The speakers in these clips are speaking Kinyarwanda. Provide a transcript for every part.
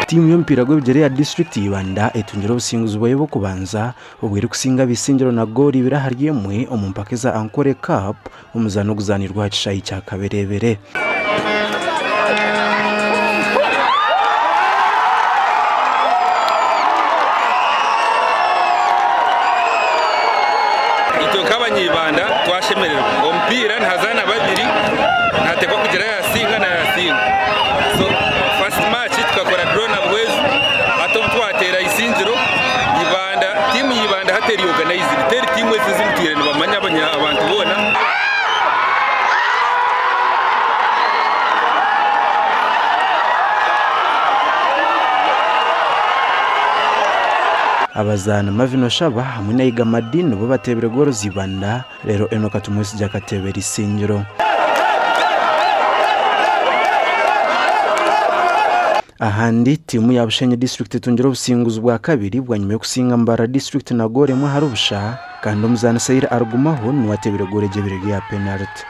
timu y'umupira gw'ebigere ya district Ibanda etungira obusinguzi bwayo bw'okubanza obwiri kusinga bisingiro na goli ibiri ahari emwe omu mpaka za Ankole Cup omuzaano oguzanirwa aha kishayi kya Kaberebere. Ibanda twashemererwa omupira ntazana babiri ntatekwa kugira yasinga na yasinga so first match tukakora draw na bwezu ato twatera isingiro Ibanda timu y'Ibanda hateri organized teri timu ezizimutire bamanya abantu bona abazana Mavino Shaba hamwe na Iga Madini bo batebere goro Ibanda rero enoka tumwisi jakatebera isingiro. Ahandi timu ya Bushenyi district tungira obusinguzi bwa kabiri bwa nyuma yo kusinga Mbara district na gore mwe harubusha kandi omuzana Saira arugumaho nuwatebere gore gebere ya penalty.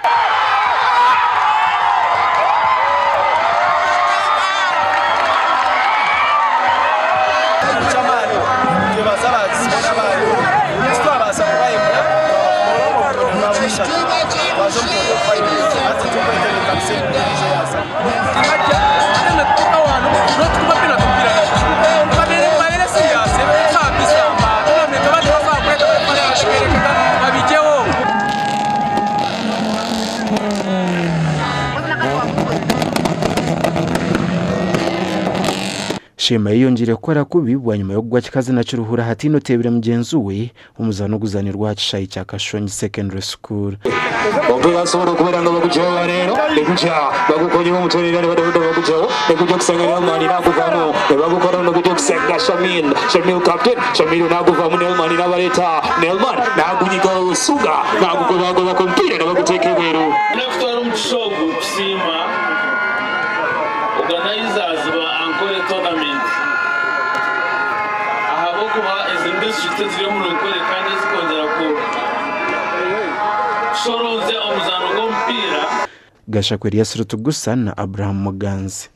Shema yiyongere gukora kubibwa nyuma yo kugwa kikazi na Kiruhura hatino tebire mugenzi we umuzano guzanirwa kishayi cya Kashonyi Secondary School. Ompira sobora kubera ngo bakujeho rero ekuja bagukonye mu mutorera bado bakujeho ekuja kusangana mani nakuvamo bagukora no kujya kusenga Shamil captain Shamil nakuvamo Nelman nabareta Nelman nagunyika usuga nagukobago bakompira nabaguteke bero nakutwara umushogo kusima organizers ba Ankole tournament ahabo kuba izindi district ziri mu Ankole kandi zikongera ko shoroze omuzano gompira Gashakweri Yasirutu gusa na Abraham Muganzi.